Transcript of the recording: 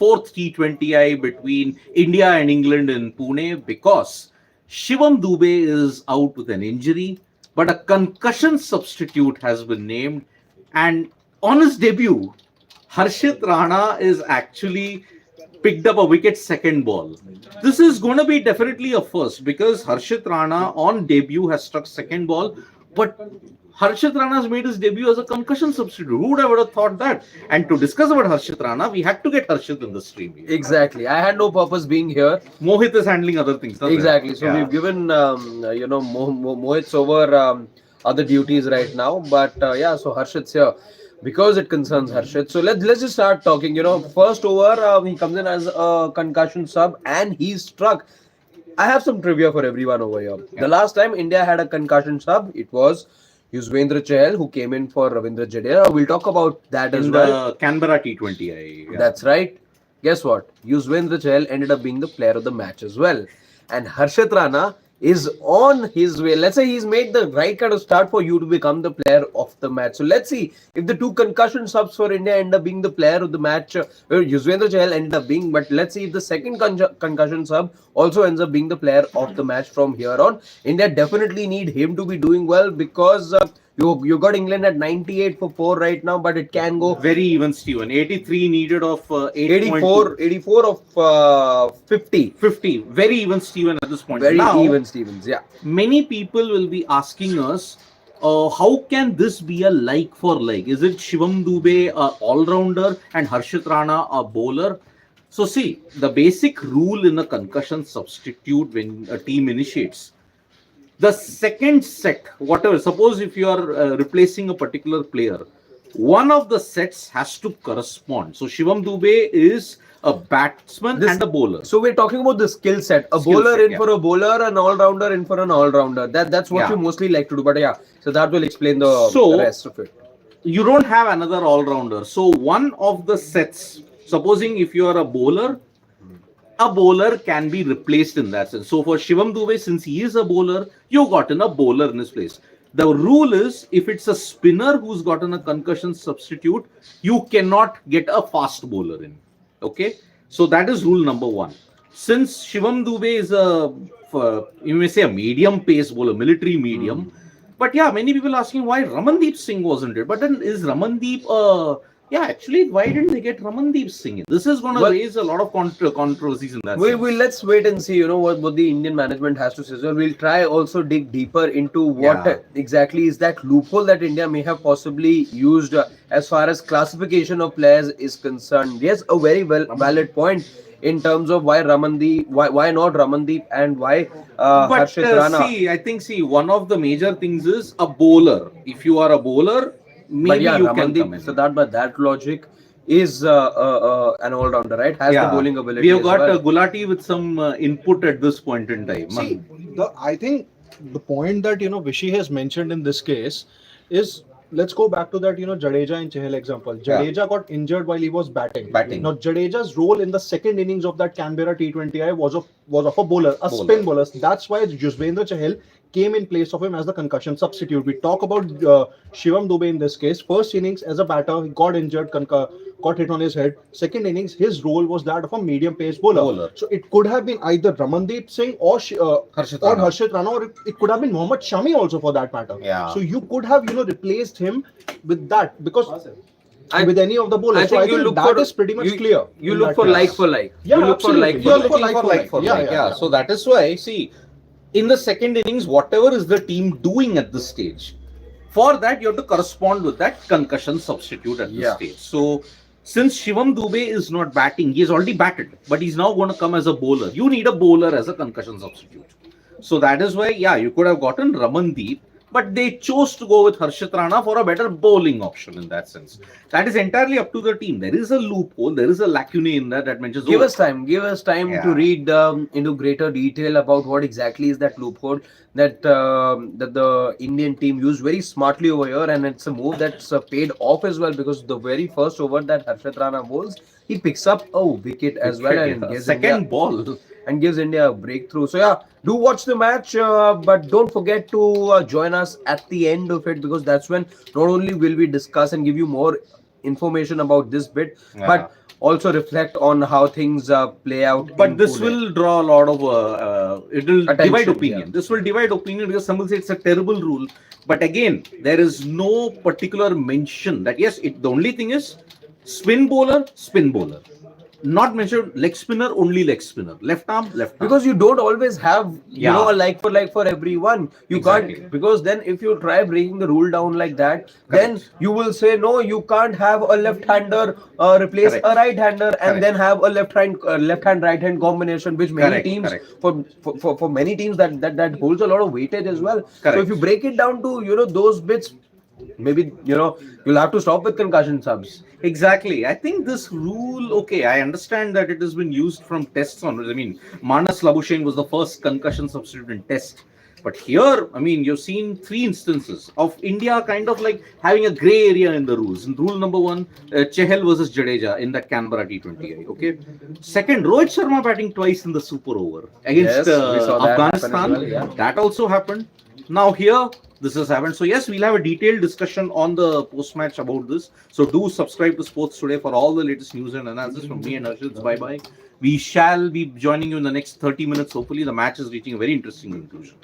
fourth T20I between India and England in Pune because Shivam Dube is out with an injury, but a concussion substitute has been named. And on his debut, Harshit Rana is actually picked up a wicket second ball. This is going to be definitely a first because Harshit Rana on debut has struck second ball, but Harshit Rana has made his debut as a concussion substitute. Who would have thought that? And to discuss about Harshit Rana, we had to get Harshit in the stream. Exactly. I had no purpose being here. Mohit is handling other things. Exactly. So we've given Mohit's over other duties right now. But so Harshit's here because it concerns Harshit. So let's just start talking. First over, he comes in as a concussion sub and he's struck. I have some trivia for everyone over here. The last time India had a concussion sub, it was Yuzvendra Chahal, who came in for Ravindra Jadeja. We'll talk about that as well. The Canberra T20I. Yeah. That's right. Guess what? Yuzvendra Chahal ended up being the player of the match as well. And Harshit Rana is on his way. Let's say he's made the right kind of start for you to become the player of the match. So let's see if the two concussion subs for India end up being the player of the match. Yuzvendra Chahal ended up being, but let's see if the second concussion sub also ends up being the player of the match from here on. India definitely need him to be doing well because you got England at 98 for 4 right now, but it can go very even, Steven. 83 needed of 84 of 50. 50. Very even, Steven, at this point. Very now, even, Stevens. Yeah. Many people will be asking us, how can this be a like for like? Is it Shivam Dube, a all-rounder, and Harshit Rana, a bowler? So see, the basic rule in a concussion substitute when a team initiates, the second set, whatever, suppose if you are replacing a particular player, one of the sets has to correspond. So Shivam Dube is a batsman and a bowler. So we're talking about the skill set. A bowler in for a bowler, an all-rounder in for an all-rounder. That's what you mostly like to do. But so that will explain the rest of it. You don't have another all-rounder. So one of the sets, supposing if you are a bowler can be replaced in that sense. So for Shivam Dube, since he is a bowler, you gotten a bowler in his place. The rule is if it's a spinner who's gotten a concussion substitute, you cannot get a fast bowler in. Okay, so that is rule number one. Since Shivam Dube is you may say a medium pace bowler, military medium, but many people asking why Ramandeep Singh wasn't it. But then is Ramandeep actually, why didn't they get Ramandeep Singh in? This is going to raise a lot of controversies in that sense. Let's wait and see, what the Indian management has to say. So we'll try also dig deeper into what exactly is that loophole that India may have possibly used as far as classification of players is concerned. Yes, a very valid point in terms of why Ramandeep, why not Ramandeep and why Harshit Rana. I think one of the major things is a bowler. If you are a bowler, maybe you can come in. So by that logic is an all-rounder, right? Has the bowling ability. We have got Gulati with some input at this point in time. See, I think the point that Vishy has mentioned in this case is, let's go back to that Jadeja and Chahal example. Jadeja got injured while he was batting. Now Jadeja's role in the second innings of that Canberra T20I was of a bowler, spin bowler. That's why Yuzvendra Chahal came in place of him as the concussion substitute. We talk about Shivam Dube in this case. First innings as a batter, he got injured, got hit on his head. Second innings, his role was that of a medium pace bowler. So it could have been either Ramandeep Singh or Harshit Rana, or it could have been Mohammad Shami also for that matter. So you could have replaced him with that because with any of the bowlers. So I think that is pretty much clear. You look for like for like. Yeah, you look for like for like. So that is why, see, in the second innings, whatever is the team doing at this stage, for that you have to correspond with that concussion substitute at this stage. So since Shivam Dube is not batting, he has already batted, but he's now going to come as a bowler. You need a bowler as a concussion substitute. So that is why, you could have gotten Ramandeep, but they chose to go with Harshit Rana for a better bowling option in that sense. That is entirely up to the team. There is a loophole, there is a lacuna in that mentions. Give us time to read into greater detail about what exactly is that loophole that the Indian team used very smartly over here, and it's a move that's paid off as well because the very first over that Harshit Rana bowls, he picks up a wicket as well and gives second ball and gives India a breakthrough. So do watch the match, but don't forget to join us at the end of it because that's when not only will we discuss and give you more information about this bit, but also reflect on how things play out. But in this Pune. will draw a lot of it will divide Attention, opinion. yeah. This will divide opinion because some will say it's a terrible rule. But again, there is no particular mention that yes, the only thing is spin bowler, not mentioned leg spinner, only leg spinner, left arm, left arm. Because you don't always have Yeah. a like for everyone. You Exactly. can't, because then if you try breaking the rule down like that, then Correct. you will say no, you can't have a left-hander replace Correct. a right-hander and Correct. then have a left hand right hand combination, which many Correct, teams correct. for many teams that holds a lot of weightage as well. So Correct. if you break it down to those bits, maybe you'll have to stop with concussion subs. Exactly. I think this rule, okay, I understand that it has been used from tests onwards. I mean, Manas Labuschagne was the first concussion substitute in test. But here, I mean, you've seen 3 instances of India kind of like having a grey area in the rules. In rule number 1, Chahal versus Jadeja in that Canberra T20I. Okay. Second, Rohit Sharma batting twice in the super over against Yes, we saw that happen as Afghanistan. well, yeah. That also happened. Now here, this has happened. So yes, we'll have a detailed discussion on the post-match about this. So do subscribe to Sports Today for all the latest news and analysis from me and Harshit. Bye-bye. We shall be joining you in the next 30 minutes. Hopefully the match is reaching a very interesting conclusion.